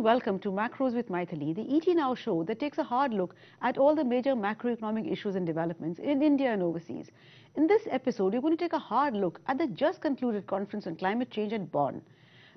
and welcome to Macros with Mythili, the ET Now show that takes a hard look at all the major macroeconomic issues and developments in India and overseas. In this episode, we're going to take a hard look at the just concluded conference on climate change at Bonn.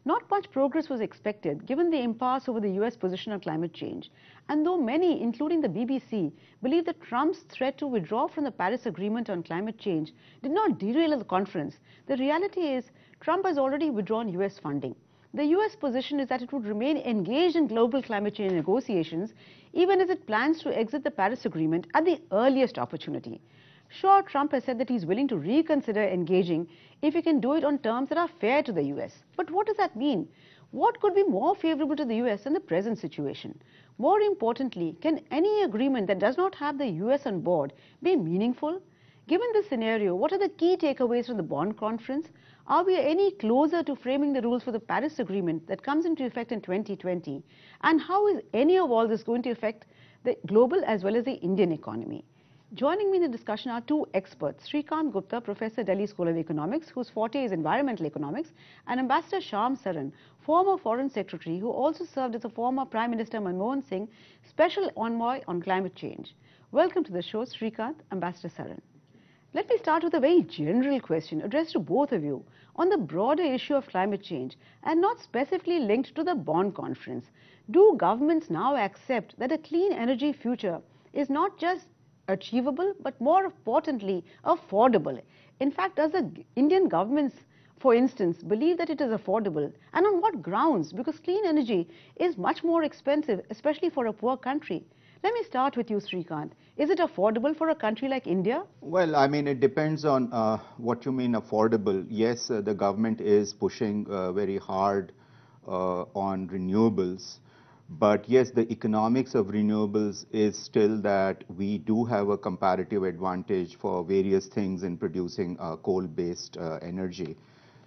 Not much progress was expected given the impasse over the US position on climate change. And though many, including the BBC, believe that Trump's threat to withdraw from the Paris Agreement on climate change did not derail the conference, the reality is Trump has already withdrawn US funding. The US position is that it would remain engaged in global climate change negotiations even as it plans to exit the Paris Agreement at the earliest opportunity. Sure, Trump has said that he's willing to reconsider engaging if he can do it on terms that are fair to the US. But what does that mean? What could be more favorable to the US in the present situation? More importantly, can any agreement that does not have the US on board be meaningful? Given this scenario, what are the key takeaways from the Bonn conference? Are we any closer to framing the rules for the Paris Agreement that comes into effect in 2020? And how is any of all this going to affect the global as well as the Indian economy? Joining me in the discussion are two experts, Shrikant Gupta, Professor, Delhi School of Economics, whose forte is environmental economics, and Ambassador Shyam Saran, former Foreign Secretary, who also served as a former Prime Minister Manmohan Singh Special Envoy on Climate Change. Welcome to the show, Shrikant, Ambassador Saran. Let me start with a very general question addressed to both of you on the broader issue of climate change and not specifically linked to the Bonn conference. Do governments now accept that a clean energy future is not just achievable but more importantly affordable? In fact, does the Indian governments, for instance, believe that it is affordable, and on what grounds? Because clean energy is much more expensive, especially for a poor country. Let me start with you, Shrikant. Is it affordable for a country like India? Well, I mean, it depends on what you mean affordable. Yes, the government is pushing very hard on renewables. But yes, the economics of renewables is still that we do have a comparative advantage for various things in producing coal-based energy.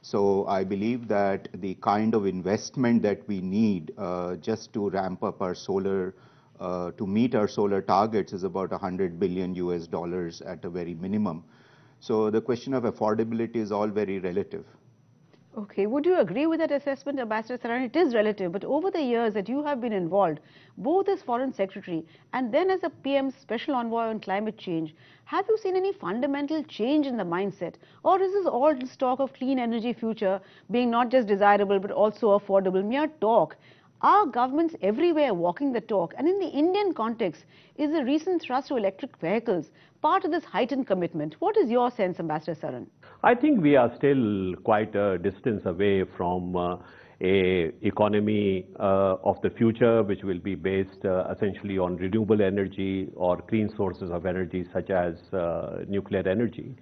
So I believe that the kind of investment that we need just to ramp up our solar to meet our solar targets is about $100 billion US at a very minimum. So the question of affordability is all very relative. Okay, would you agree with that assessment, Ambassador Saran? It is relative, but over the years that you have been involved, both as Foreign Secretary and then as a PM Special Envoy on Climate Change, have you seen any fundamental change in the mindset? Or is this all this talk of clean energy future being not just desirable but also affordable, mere talk? Are governments everywhere walking the talk? And in the Indian context, is the recent thrust to electric vehicles part of this heightened commitment? What is your sense, Ambassador Saran? I think we are still quite a distance away from a economy of the future which will be based essentially on renewable energy or clean sources of energy such as nuclear energy.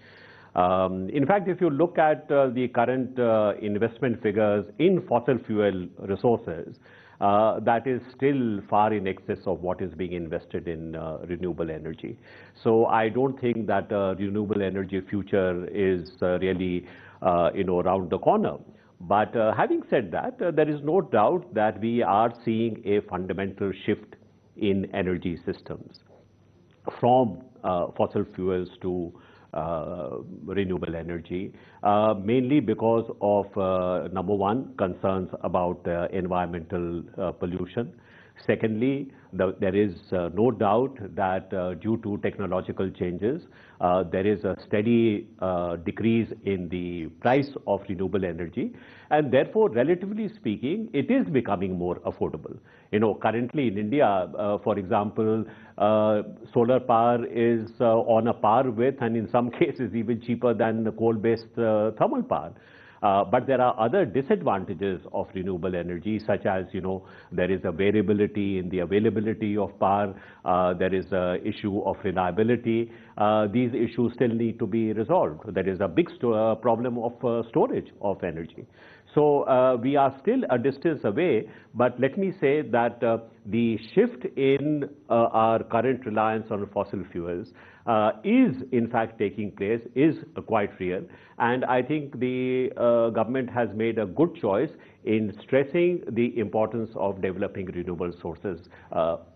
In fact, if you look at the current investment figures in fossil fuel resources, that is still far in excess of what is being invested in renewable energy. So I don't think that renewable energy future is really around the corner. But having said that, there is no doubt that we are seeing a fundamental shift in energy systems from fossil fuels to renewable energy, mainly because of, number one, concerns about environmental pollution. Secondly, there is no doubt that due to technological changes, there is a steady decrease in the price of renewable energy, and therefore, relatively speaking, it is becoming more affordable. Currently in India, for example, solar power is on a par with, and in some cases even cheaper than the coal-based thermal power. But there are other disadvantages of renewable energy, such as, there is a variability in the availability of power, there is an issue of reliability. These issues still need to be resolved. There is a big problem of storage of energy. So we are still a distance away, but let me say that the shift in our current reliance on fossil fuels is in fact taking place, is quite real, and I think the government has made a good choice in stressing the importance of developing renewable sources,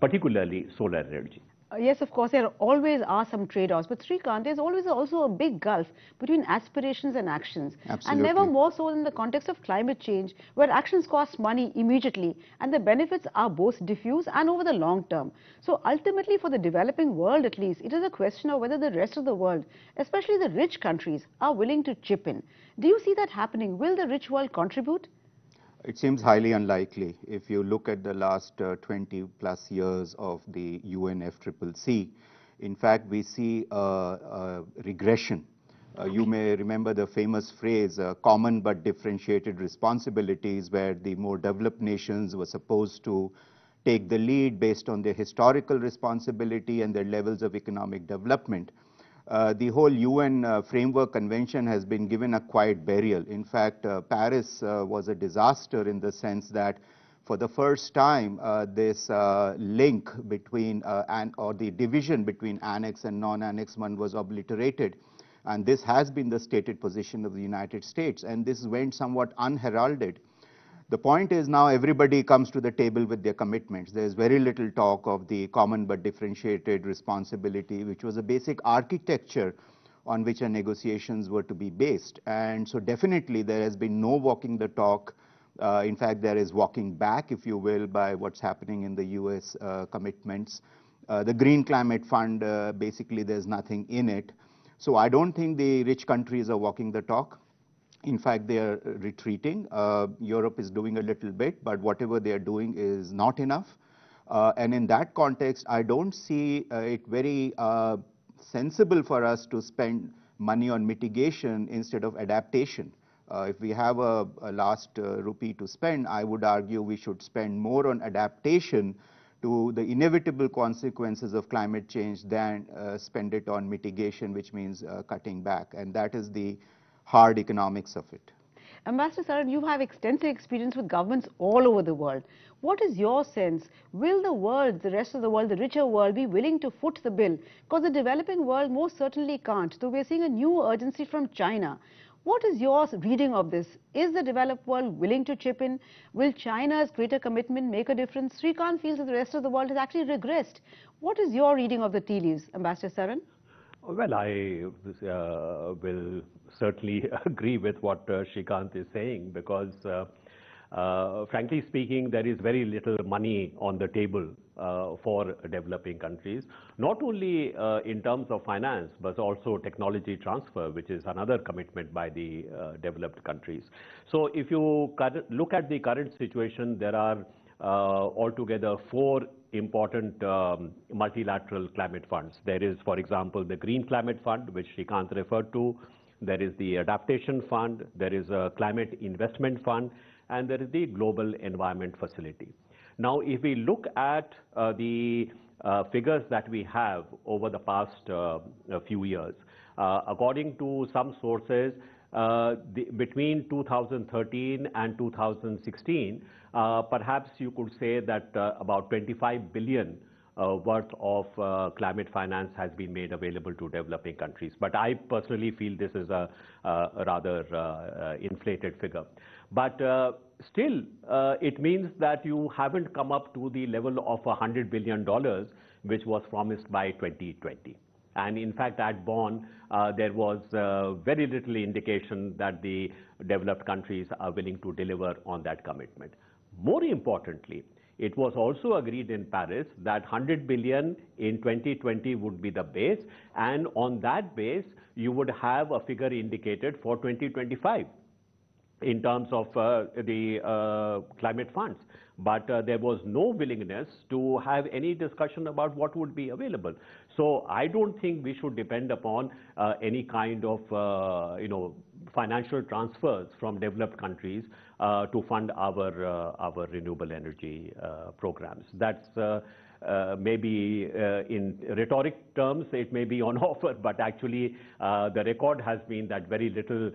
particularly solar energy. Yes, of course, there always are some trade-offs, but Srikanth, there's always also a big gulf between aspirations and actions, and never Absolutely. more so in the context of climate change, where actions cost money immediately, and the benefits are both diffuse and over the long term. So ultimately, for the developing world at least, it is a question of whether the rest of the world, especially the rich countries, are willing to chip in. Do you see that happening? Will the rich world contribute? It seems highly unlikely. If you look at the last 20 plus years of the UNFCCC, in fact, we see a regression. You may remember the famous phrase, common but differentiated responsibilities, where the more developed nations were supposed to take the lead based on their historical responsibility and their levels of economic development. The whole UN Framework Convention has been given a quiet burial. In fact, Paris was a disaster in the sense that for the first time, this link between, or the division between Annex and non-Annex 1 was obliterated. And this has been the stated position of the United States. And this went somewhat unheralded. The point is now everybody comes to the table with their commitments. There's very little talk of the common but differentiated responsibility, which was a basic architecture on which our negotiations were to be based. And so definitely there has been no walking the talk. In fact, there is walking back, if you will, by what's happening in the US commitments. The Green Climate Fund, basically there's nothing in it. So I don't think the rich countries are walking the talk. In fact, they are retreating. Europe is doing a little bit, but whatever they are doing is not enough. And in that context, I don't see it very sensible for us to spend money on mitigation instead of adaptation. If we have a last rupee to spend, I would argue we should spend more on adaptation to the inevitable consequences of climate change than spend it on mitigation, which means cutting back. And that is the hard economics of it. Ambassador Saran, you have extensive experience with governments all over the world. What is your sense? Will the world, the rest of the world, the richer world, be willing to foot the bill? Because the developing world most certainly can't. So we're seeing a new urgency from China. What is your reading of this? Is the developed world willing to chip in? Will China's greater commitment make a difference? Srikanth feels that the rest of the world has actually regressed. What is your reading of the tea leaves, Ambassador Saran? Well, I will certainly agree with what Srikanth is saying because, frankly speaking, there is very little money on the table for developing countries, not only in terms of finance, but also technology transfer, which is another commitment by the developed countries. So if you look at the current situation, there are altogether 4 important multilateral climate funds. There is, for example, the Green Climate Fund, which Srikanth referred to. There is the Adaptation Fund. There is a Climate Investment Fund. And there is the Global Environment Facility. Now, if we look at the figures that we have over the past few years, according to some sources, between 2013 and 2016, perhaps you could say that about 25 billion worth of climate finance has been made available to developing countries. But I personally feel this is a rather inflated figure. But still, it means that you haven't come up to the level of $100 billion, which was promised by 2020. And in fact, at Bonn, there was very little indication that the developed countries are willing to deliver on that commitment. More importantly, it was also agreed in Paris that 100 billion in 2020 would be the base, and on that base, you would have a figure indicated for 2025 in terms of the climate funds. But there was no willingness to have any discussion about what would be available. So I don't think we should depend upon any kind of financial transfers from developed countries to fund our renewable energy programs. That's maybe in rhetoric terms, it may be on offer, but actually the record has been that very little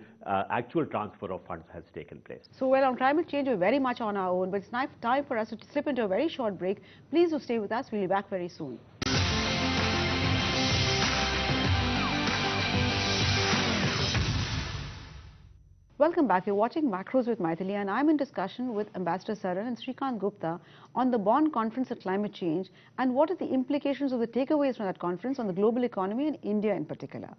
actual transfer of funds has taken place. So, well, on climate change, we're very much on our own, but it's time for us to slip into a very short break. Please do stay with us. We'll be back very soon. Welcome back. You're watching Macros with Mythili, and I'm in discussion with Ambassador Saran and Srikant Gupta on the Bonn Conference on Climate Change and what are the implications of the takeaways from that conference on the global economy and India in particular.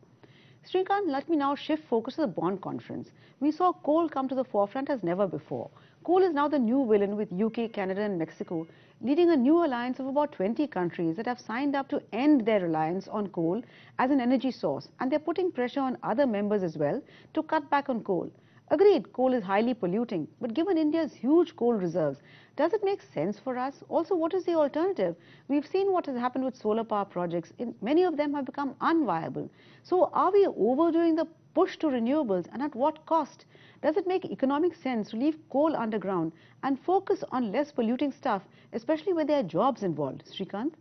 Srikant, let me now shift focus to the Bonn Conference. We saw coal come to the forefront as never before. Coal is now the new villain, with UK, Canada and Mexico leading a new alliance of about 20 countries that have signed up to end their reliance on coal as an energy source, and they're putting pressure on other members as well to cut back on coal. Agreed, coal is highly polluting, but given India's huge coal reserves, does it make sense for us? Also, what is the alternative? We've seen what has happened with solar power projects. Many of them have become unviable. So are we overdoing the push to renewables, and at what cost? Does it make economic sense to leave coal underground and focus on less polluting stuff, especially when there are jobs involved? Srikant?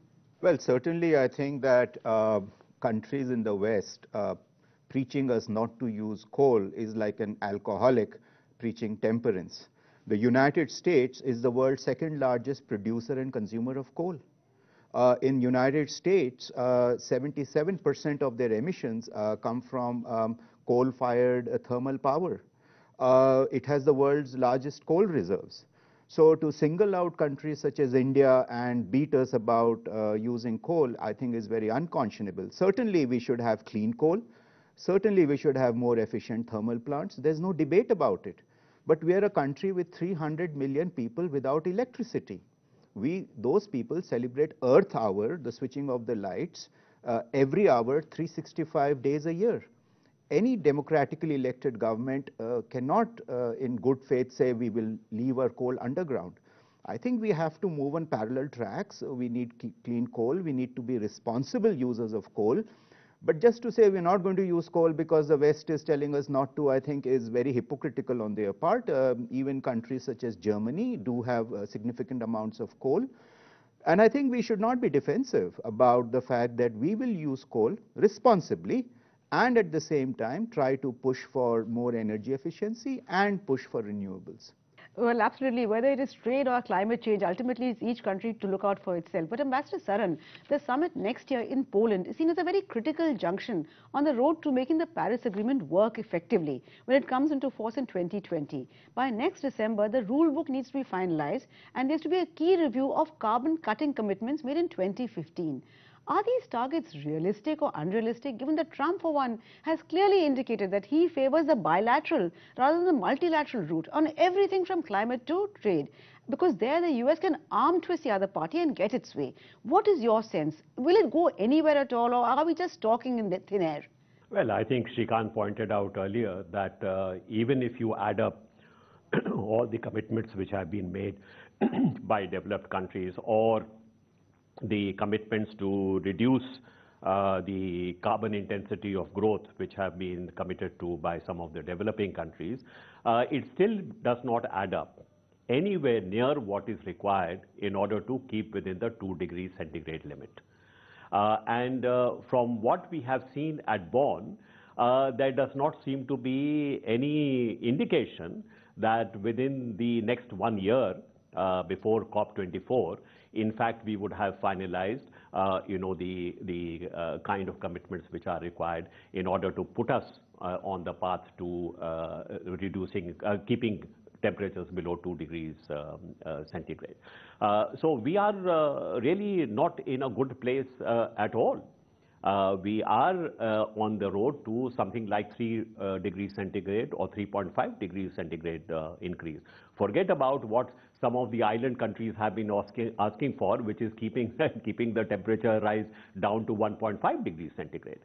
Well, certainly I think that countries in the West preaching us not to use coal is like an alcoholic preaching temperance. The United States is the world's second largest producer and consumer of coal. In United States, 77% of their emissions come from coal-fired thermal power. It has the world's largest coal reserves. So to single out countries such as India and beat us about using coal, I think is very unconscionable. Certainly we should have clean coal. Certainly we should have more efficient thermal plants. There's no debate about it. But we are a country with 300 million people without electricity. Those people celebrate Earth Hour, the switching of the lights, every hour, 365 days a year. Any democratically elected government cannot, in good faith, say we will leave our coal underground. I think we have to move on parallel tracks. We need clean coal. We need to be responsible users of coal. But just to say we're not going to use coal because the West is telling us not to, I think is very hypocritical on their part. Even countries such as Germany do have significant amounts of coal. And I think we should not be defensive about the fact that we will use coal responsibly and at the same time try to push for more energy efficiency and push for renewables. Well, absolutely. Whether it is trade or climate change, ultimately it's each country to look out for itself. But Ambassador Saran, the summit next year in Poland is seen as a very critical junction on the road to making the Paris Agreement work effectively when it comes into force in 2020. By next December, the rule book needs to be finalized, and there's to be a key review of carbon cutting commitments made in 2015. Are these targets realistic or unrealistic, given that Trump, for one, has clearly indicated that he favors the bilateral rather than the multilateral route on everything from climate to trade? Because there the US can arm twist the other party and get its way. What is your sense? Will it go anywhere at all, or are we just talking in thin air? Well, I think Srikant pointed out earlier that even if you add up all the commitments which have been made by developed countries, or the commitments to reduce the carbon intensity of growth which have been committed to by some of the developing countries, it still does not add up anywhere near what is required in order to keep within the 2 degrees centigrade limit. And from what we have seen at Bonn, there does not seem to be any indication that within the next 1 year, before COP24, in fact, we would have finalized, the kind of commitments which are required in order to put us on the path to keeping temperatures below 2 degrees centigrade. So we are really not in a good place at all. We are on the road to something like 3 degrees centigrade or 3.5 degrees centigrade increase. Forget about what some of the island countries have been asking for, which is keeping the temperature rise down to 1.5 degrees centigrade.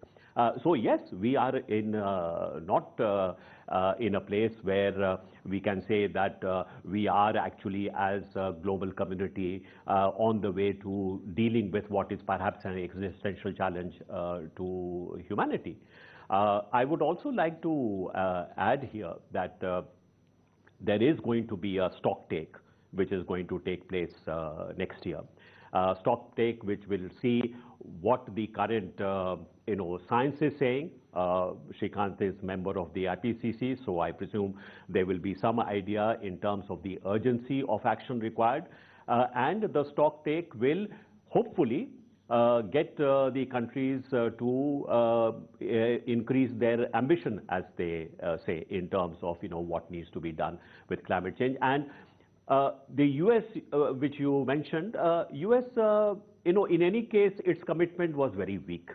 So yes, we are in not in a place where we can say that we are actually, as a global community, on the way to dealing with what is perhaps an existential challenge to humanity. I would also like to add here that there is going to be a stock take which is going to take place next year. Stock take which will see what the current science is saying. Srikant is member of the IPCC, so I presume there will be some idea in terms of the urgency of action required. And the stock take will hopefully get the countries to increase their ambition, as they say, in terms of what needs to be done with climate change. And the U.S., which you mentioned, U.S., in any case, its commitment was very weak.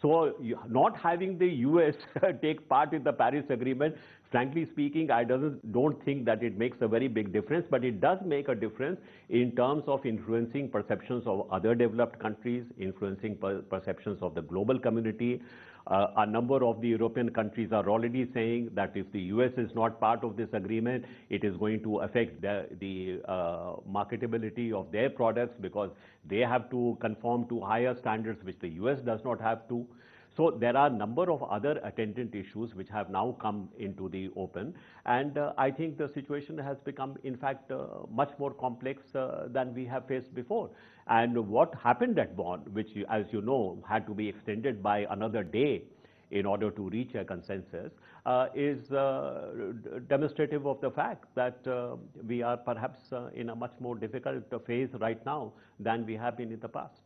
So not having the U.S. take part in the Paris Agreement, frankly speaking, I don't think that it makes a very big difference, but it does make a difference in terms of influencing perceptions of other developed countries, influencing perceptions of the global community. A number of the European countries are already saying that if the US is not part of this agreement, it is going to affect the marketability of their products, because they have to conform to higher standards which the US does not have to. So there are a number of other attendant issues which have now come into the open, and I think the situation has become, in fact, much more complex than we have faced before. And what happened at Bonn, which, as you know, had to be extended by another day in order to reach a consensus, is demonstrative of the fact that we are perhaps in a much more difficult phase right now than we have been in the past.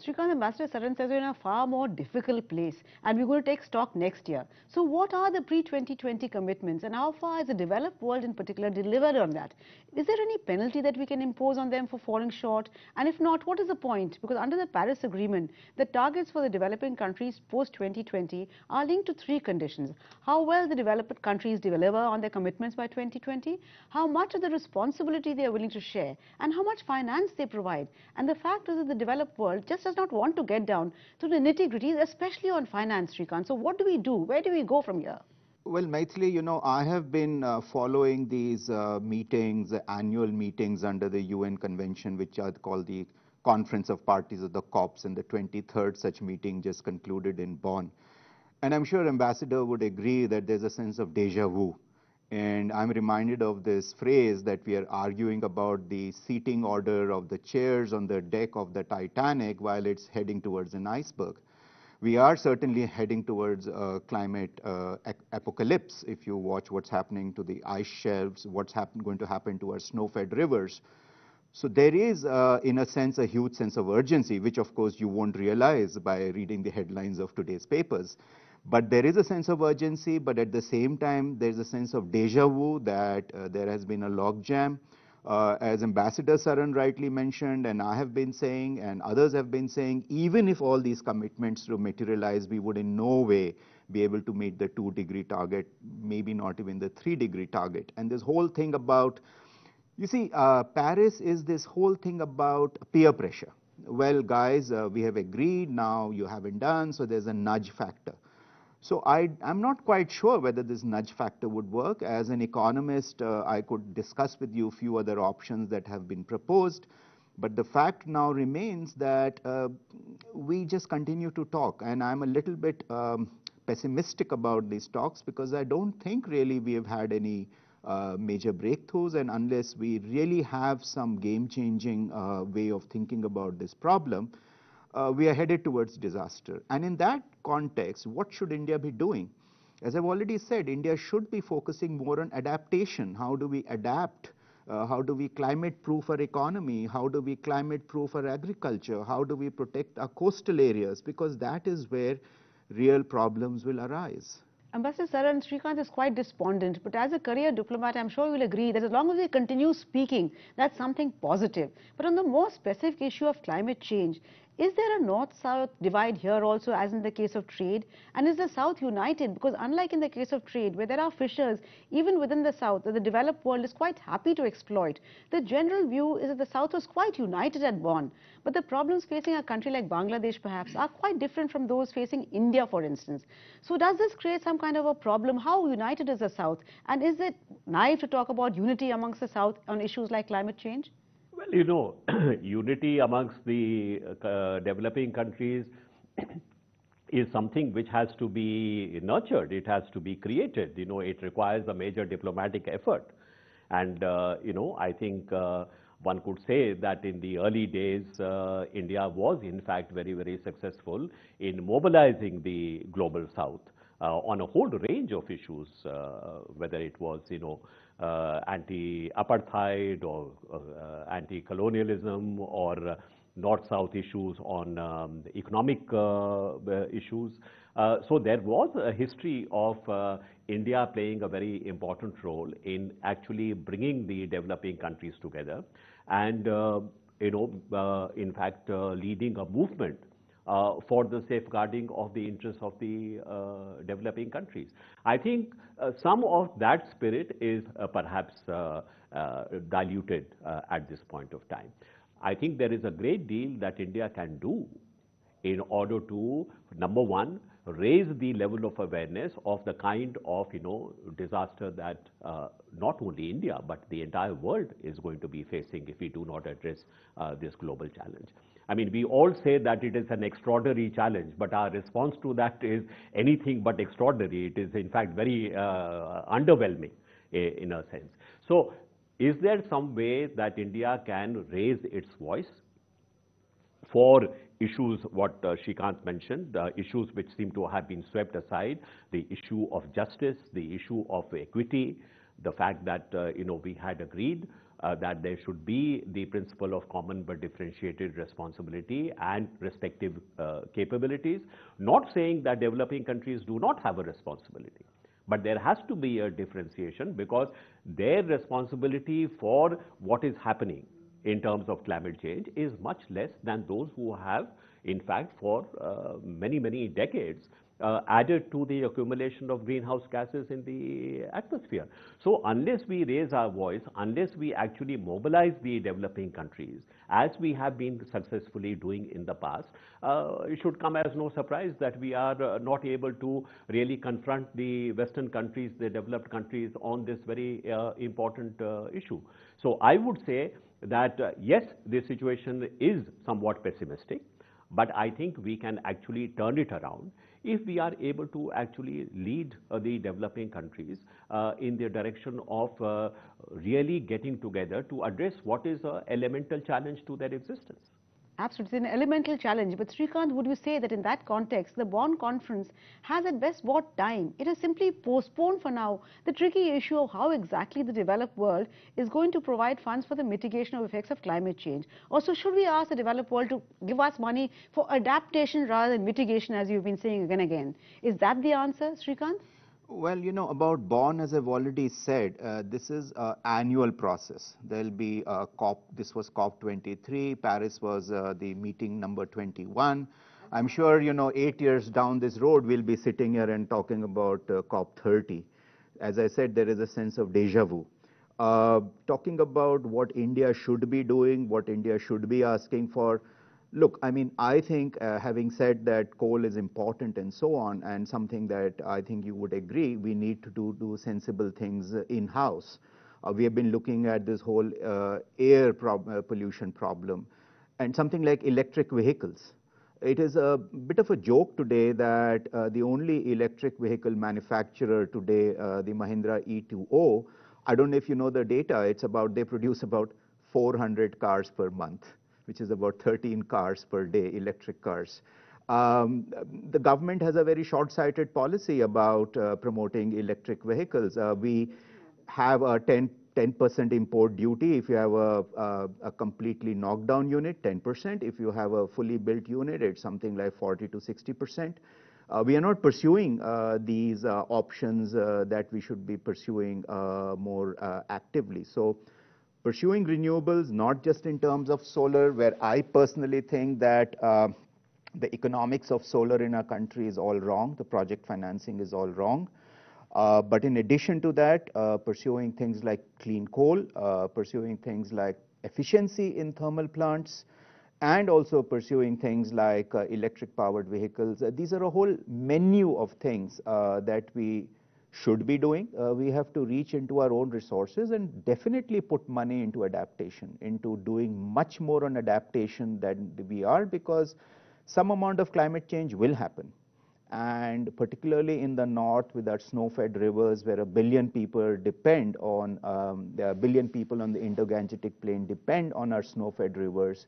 Srikanth, Ambassador Saran says we're in a far more difficult place and we're going to take stock next year. So what are the pre-2020 commitments and how far has the developed world in particular delivered on that? Is there any penalty that we can impose on them for falling short? And if not, what is the point? Because under the Paris Agreement, the targets for the developing countries post-2020 are linked to three conditions. How well the developed countries deliver on their commitments by 2020, how much of the responsibility they are willing to share, and how much finance they provide. And the fact is that the developed world just does not want to get down to the nitty-gritties, especially on finance, Srikanth. So what do we do? Where do we go from here? Well, Mythili, I have been following these meetings, annual meetings under the UN Convention, which are called the Conference of Parties of the COPs, and the 23rd such meeting just concluded in Bonn. And I'm sure Ambassador would agree that there's a sense of déjà vu. And I'm reminded of this phrase that we are arguing about the seating order of the chairs on the deck of the Titanic while it's heading towards an iceberg. We are certainly heading towards a climate apocalypse. If you watch what's happening to the ice shelves, what's going to happen to our snow-fed rivers. So there is, in a sense, a huge sense of urgency, which of course you won't realize by reading the headlines of today's papers. But there is a sense of urgency, but at the same time, there's a sense of déjà vu that there has been a logjam. As Ambassador Saran rightly mentioned, and I have been saying, and others have been saying, even if all these commitments to materialize, we would in no way be able to meet the 2-degree target, maybe not even the 3-degree target. And this whole thing about, you see, Paris is this whole thing about peer pressure. Well, guys, we have agreed, now you haven't done, so there's a nudge factor. So I'm not quite sure whether this nudge factor would work. As an economist, I could discuss with you a few other options that have been proposed. But the fact now remains that we just continue to talk. And I'm a little bit pessimistic about these talks because I don't think really we have had any major breakthroughs. And unless we really have some game-changing way of thinking about this problem, we are headed towards disaster. And in that context, what should India be doing? As I've already said, India should be focusing more on adaptation. How do we adapt? How do we climate-proof our economy? How do we climate-proof our agriculture? How do we protect our coastal areas? Because that is where real problems will arise. Ambassador Saran, Srikanth is quite despondent, but as a career diplomat, I'm sure you'll agree that as long as we continue speaking, that's something positive. But on the more specific issue of climate change, is there a North-South divide here also, as in the case of trade? And is the South united? Because unlike in the case of trade, where there are fissures, even within the South, that the developed world is quite happy to exploit, the general view is that the South was quite united at Bonn. But the problems facing a country like Bangladesh, perhaps, are quite different from those facing India, for instance. So does this create some kind of a problem? How united is the South? And is it naive to talk about unity amongst the South on issues like climate change? Well, unity amongst the developing countries is something which has to be nurtured. It has to be created. It requires a major diplomatic effort. And, I think one could say that in the early days, India was, in fact, very, very successful in mobilizing the global South on a whole range of issues, whether it was, anti-apartheid or anti-colonialism or north-south issues, on economic issues. So there was a history of India playing a very important role in actually bringing the developing countries together, and in fact, leading a movement for the safeguarding of the interests of the developing countries. I think some of that spirit is perhaps diluted at this point of time. I think there is a great deal that India can do in order to, number one, raise the level of awareness of the kind of disaster that not only India but the entire world is going to be facing if we do not address this global challenge. I mean, we all say that it is an extraordinary challenge, but our response to that is anything but extraordinary. It is in fact very underwhelming in a sense. So is there some way that India can raise its voice for issues what Shrikant mentioned, the issues which seem to have been swept aside, the issue of justice, the issue of equity, the fact that we had agreed that there should be the principle of common but differentiated responsibility and respective capabilities. Not saying that developing countries do not have a responsibility, but there has to be a differentiation because their responsibility for what is happening in terms of climate change is much less than those who have, in fact, for many, many decades, added to the accumulation of greenhouse gases in the atmosphere. So unless we raise our voice, unless we actually mobilize the developing countries, as we have been successfully doing in the past, it should come as no surprise that we are not able to really confront the Western countries, the developed countries, on this very important issue. So I would say that yes, this situation is somewhat pessimistic, but I think we can actually turn it around if we are able to actually lead the developing countries in the direction of really getting together to address what is an elemental challenge to their existence. Absolutely, it's an elemental challenge. But Shrikant, would you say that in that context, the Bonn conference has at best bought time? It has simply postponed for now the tricky issue of how exactly the developed world is going to provide funds for the mitigation of effects of climate change. Also, should we ask the developed world to give us money for adaptation rather than mitigation, as you've been saying again and again? Is that the answer, Shrikant? Well, about Bonn, as I've already said, this is an annual process. There'll be a COP, this was COP23, Paris was the meeting number 21. I'm sure, 8 years down this road, we'll be sitting here and talking about COP30. As I said, there is a sense of déjà vu. Talking about what India should be doing, what India should be asking for, look, I mean, I think having said that coal is important and so on, and something that I think you would agree, we need to do sensible things in-house. We have been looking at this whole air pollution problem and something like electric vehicles. It is a bit of a joke today that the only electric vehicle manufacturer today, the Mahindra E2O, I don't know if you know the data, they produce about 400 cars per month, which is about 13 cars per day, electric cars. The government has a very short-sighted policy about promoting electric vehicles. We have a 10% import duty if you have a completely knocked down unit, 10%. If you have a fully built unit, it's something like 40 to 60%. We are not pursuing these options that we should be pursuing more actively. So pursuing renewables, not just in terms of solar, where I personally think that the economics of solar in our country is all wrong, the project financing is all wrong. But in addition to that, pursuing things like clean coal, pursuing things like efficiency in thermal plants, and also pursuing things like electric powered vehicles. These are a whole menu of things that we should be doing. We have to reach into our own resources and definitely put money into adaptation, into doing much more on adaptation than we are, because some amount of climate change will happen. And particularly in the north with our snow-fed rivers, where 1 billion people depend on, there are 1 billion people on the Indo-Gangetic Plain depend on our snow-fed rivers,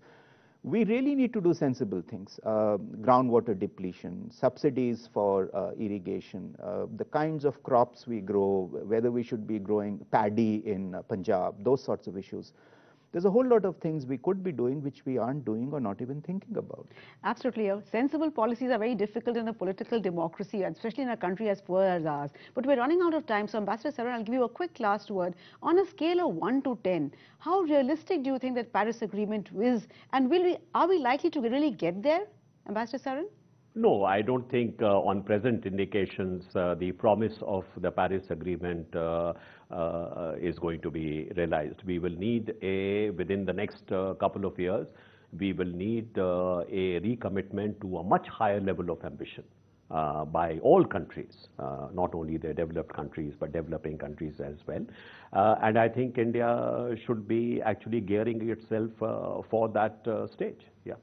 we really need to do sensible things. Groundwater depletion, subsidies for irrigation, the kinds of crops we grow, whether we should be growing paddy in Punjab, those sorts of issues. there's a whole lot of things we could be doing which we aren't doing or not even thinking about. Absolutely. Sensible policies are very difficult in a political democracy, especially in a country as poor as ours. But we're running out of time, so Ambassador Saran, I'll give you a quick last word. On a scale of 1 to 10, how realistic do you think that Paris Agreement is, and are we likely to really get there, Ambassador Saran? No, I don't think on present indications the promise of the Paris Agreement is going to be realized. We will need within the next couple of years, we will need a recommitment to a much higher level of ambition by all countries, not only the developed countries, but developing countries as well. And I think India should be actually gearing itself for that stage. Yeah.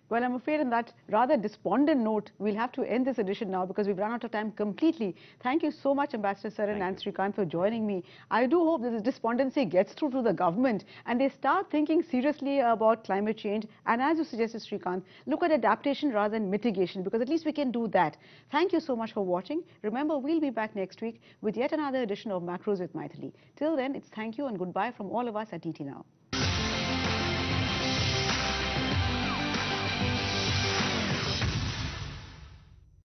Well, I'm afraid on that rather despondent note, we'll have to end this edition now because we've run out of time completely. Thank you so much, Ambassador Saran and Srikanth, for joining me. I do hope that this despondency gets through to the government and they start thinking seriously about climate change. And as you suggested, Srikanth, look at adaptation rather than mitigation, because at least we can do that. Thank you so much for watching. Remember, we'll be back next week with yet another edition of Macros with Mythili. Till then, it's thank you and goodbye from all of us at ET Now.